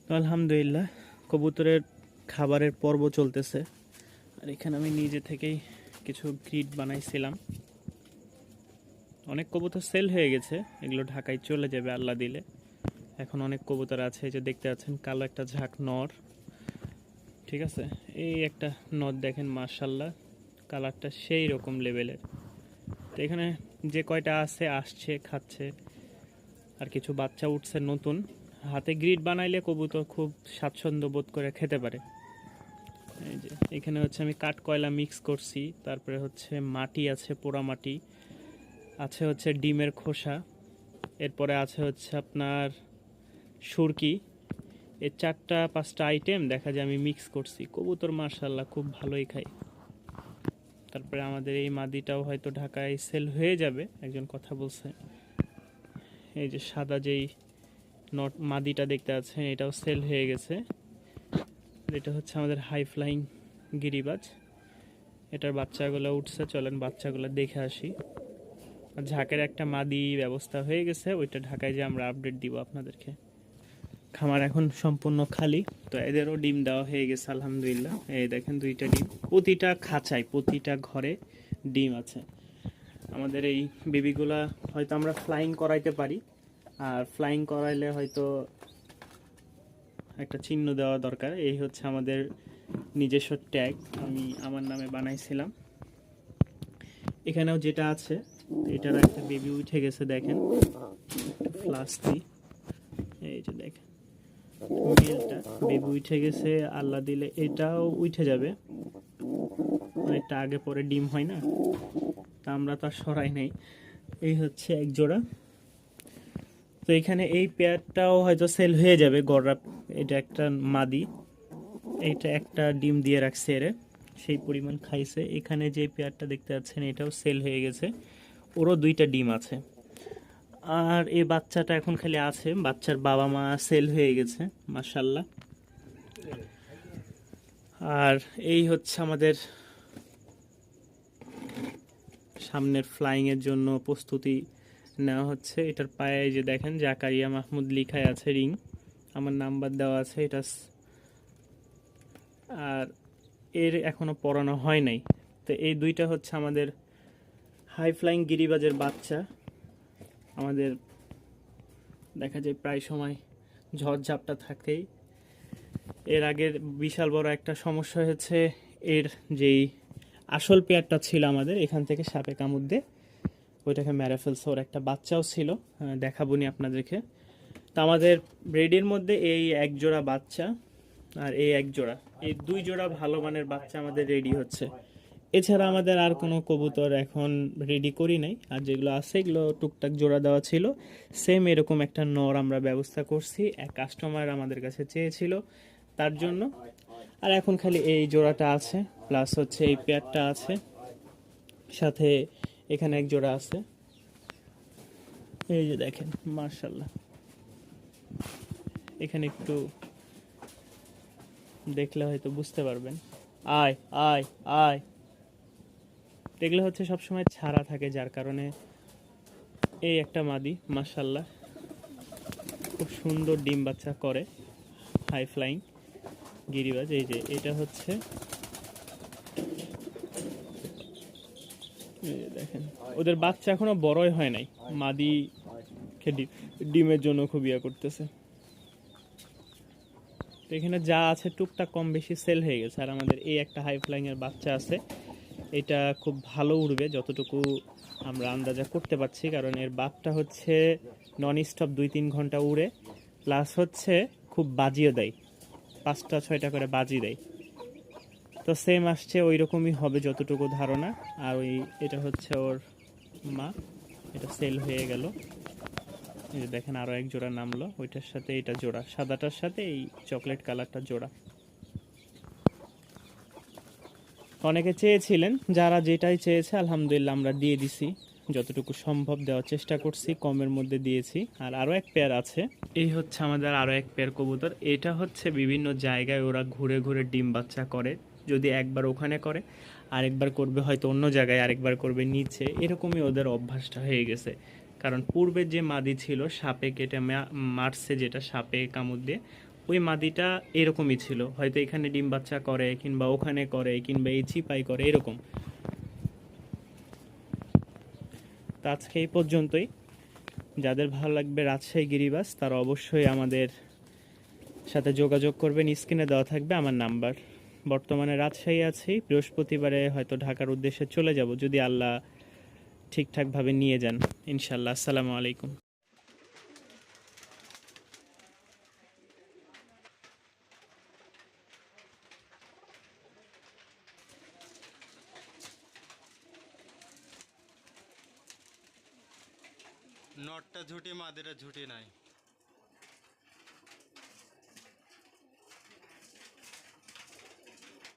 তো আলহামদুলিল্লাহ কবুতরের খাবারের পর্ব চলতেছে। আর এখানে আমি নিজে থেকেই কিছু গ্রিড বানাইছিলাম। অনেক কবুতর সেল হয়ে গেছে, এগুলো ঢাকায় চলে যাবে আল্লাহ দিলে। এখন অনেক কবুতর আছে, এই যে দেখতে পাচ্ছেন কালো একটা ঝাঁক নর, ঠিক আছে। এই একটা নর দেখেন, মাশাল্লাহ কালারটা সেই রকম লেভেলের। তো এখানে যে কয়টা আছে আসছে, খাচ্ছে, আর কিছু বাচ্চা উঠছে নতুন। হাতে গ্রিড বানাইলে কবুতর খুব স্বাচ্ছন্দ্য বোধ করে খেতে পারে। এই যে এখানে হচ্ছে আমি কাঠ কয়লা মিক্স করছি, তারপরে হচ্ছে মাটি আছে, পোড়া মাটি আছে, হচ্ছে ডিমের খোসা, এরপরে আছে হচ্ছে আপনার সুরকি। এই 4-5টা আইটেম দেখা যায় আমি মিক্স করছি। কবুতর মার্শাল্লাহ খুব ভালোই খায়। তারপরে আমাদের এই মাদিটাও হয়তো ঢাকায় সেল হয়ে যাবে, একজন কথা বলছে। এই যে সাদা যেই নট মাদিটা দেখতে আছেন, এটাও সেল হয়ে গেছে। এটা হচ্ছে আমাদের হাই ফ্লাইং গিরিবাজ, এটার বাচ্চাগুলো উঠছে, চলেন বাচ্চাগুলো দেখে আসি। ঝাঁকের একটা মাদি ব্যবস্থা হয়ে গেছে, ওইটা ঢাকায় যে আমরা আপডেট দিব আপনাদেরকে। খামার এখন সম্পূর্ণ খালি, তো এদেরও ডিম দেওয়া হয়ে গেছে আলহামদুলিল্লাহ। এই দেখেন 2টা ডিম, প্রতিটা খাঁচায় প্রতিটা ঘরে ডিম আছে। আমাদের এই বেবিগুলা হয়তো আমরা ফ্লাইং করাইতে পারি, আর ফ্লাইং করাইলে হয়তো একটা চিহ্ন দেওয়া দরকার। এই হচ্ছে আমাদের নিজস্ব ট্যাগ, আমি আমার নামে বানাইছিলাম। এখানেও যেটা আছে, এটার একটা বেবি উঠে গেছে দেখেন, ফ্লাস্টি। এই যে দেখেন মেলটা বেবি উঠে গেছে, আল্লাহ দিলে এটাও উঠে যাবে। অনেকটা আগে পরে ডিম হয় না, তা আমরা তো আর সরাই নাই। এই হচ্ছে এক জোড়া। তো এখানে এই পেয়ারটাও হয়তো সেল হয়ে যাবে গড়রা। এটা একটা মাদি, এটা একটা ডিম দিয়ে রাখছে এরে, সেই পরিমাণ খাইছে। এখানে যে পেয়ারটা দেখতে পাচ্ছেন এটাও সেল হয়ে গেছে, ওরও 2টা ডিম আছে। আর এই বাচ্চাটা এখন খালি আছে, বাচ্চার বাবা মা সেল হয়ে গেছে মাশাল্লাহ। আর এই হচ্ছে আমাদের সামনের ফ্লাইং এর জন্য প্রস্তুতি নেওয়া হচ্ছে। এটার পায়ে যে দেখেন জাকারিয়া মাহমুদ লিখাই আছে, রিং, আমার নাম্বার দেওয়া আছে এটা। আর এর এখনো পড়ানো হয় নাই। তো এই 2টা হচ্ছে আমাদের হাই ফ্লাইং গিরিবাজের বাচ্চা। আমাদের দেখা যায় প্রায় সময় ঝড়ঝাপটা থাকেই। এর আগের বিশাল বড় একটা সমস্যা হয়েছে, এর যেই আসল পেয়ারটা ছিল আমাদের, এখান থেকে সাপে কামড় দিয়ে ওইটাকে মেরে ফেলছে। ওর একটা বাচ্চাও ছিল, দেখাবনি আপনাদেরকে। তো আমাদের ব্রিডের মধ্যে এই এক জোড়া বাচ্চা আর এই এক জোড়া, এই 2 জোড়া ভালো মানের বাচ্চা আমাদের রেডি হচ্ছে। এছাড়া আমাদের আর কোনো কবুতর এখন রেডি করি নাই, আর যেগুলো আছে এগুলো টুকটাক জোড়া দেওয়া ছিল। সেম এরকম একটা নর আমরা ব্যবস্থা করছি, এক কাস্টমার আমাদের কাছে চেয়েছিল তার জন্য। আর এখন খালি এই জোড়াটা আছে, প্লাস হচ্ছে এই পেয়ারটা আছে, সাথে এখানে এক জোড়া আছে। এই যে দেখেন মার্শাল্লাহ, এখানে একটু দেখলে হয়তো বুঝতে পারবেন। আয় আয় আয়, এগুলো হচ্ছে সবসময় ছাড়া থাকে, যার কারণে এই একটা মাদি মাশাল্লাহ খুব সুন্দর ডিম বাচ্চা করে, হাই ফ্লাইং গিরিবাজ। এই যে এটা হচ্ছে, এই যে দেখেন ওদের বাচ্চা এখনো বড়ই হয় নাই, মাদি ডিমের জন্য খুব ইয়া করতেছে। তো এখানে যা আছে টুকটাক কম বেশি সেল হয়ে গেছে। আর আমাদের এই একটা হাই ফ্লাইং এর বাচ্চা আছে, এটা খুব ভালো উড়বে যতটুকু আমরা আন্দাজা করতে পারছি, কারণ এর বাপটা হচ্ছে নন স্টপ 2-3 ঘন্টা উড়ে, প্লাস হচ্ছে খুব বাজিও দেয়, 5টা-6টা করে বাজি দেয়। তো সেম আসছে ওই রকমই হবে যতটুকু ধারণা। আর ওই এটা হচ্ছে ওর মা, এটা সেল হয়ে গেল। এই যে দেখেন আরো এক জোড়া নামলো, ওইটার সাথে এটা জোড়া, সাদাটার সাথে এই চকলেট কালারটা জোড়া। অনেকে চেয়েছিলেন, যারা যেটাই চেয়েছে আলহামদুলিল্লাহ আমরা দিয়ে দিছি, যতটুকু সম্ভব দেওয়ার চেষ্টা করছি, কমের মধ্যে দিয়েছি। আর আরও এক পেয়ার আছে, এই হচ্ছে আমাদের আরও এক পেয়ার কবুতর। এটা হচ্ছে বিভিন্ন জায়গায় ওরা ঘুরে ঘুরে ডিম বাচ্চা করে, যদি একবার ওখানে করে আরেকবার করবে হয়তো অন্য জায়গায়, আরেকবার করবে নিচে, এরকমই ওদের অভ্যাসটা হয়ে গেছে। কারণ পূর্বে যে মাদি ছিল সাপে কেটে মারছে, যেটা সাপে কামড় দিয়ে, ওই মাদিটা এরকমই ছিল, হয়তো এখানে ডিম বাচ্চা করে কিংবা ওখানে করে কিংবা এই চিপাই করে এরকম। তো আজকে এই পর্যন্তই। যাদের ভালো লাগবে রাজশাহী গিরিবাস তারা অবশ্যই আমাদের সাথে যোগাযোগ করবেন, স্ক্রিনে দেওয়া থাকবে আমার নাম্বার। বর্তমানে রাজশাহী আছি, বৃহস্পতিবারে হয়তো ঢাকার উদ্দেশ্যে চলে যাব যদি আল্লাহ ঠিকঠাকভাবে নিয়ে যান ইনশাল্লাহ। আসসালামু আলাইকুম। নটটা ঝুটি মাদিরা ঝুটি নাই।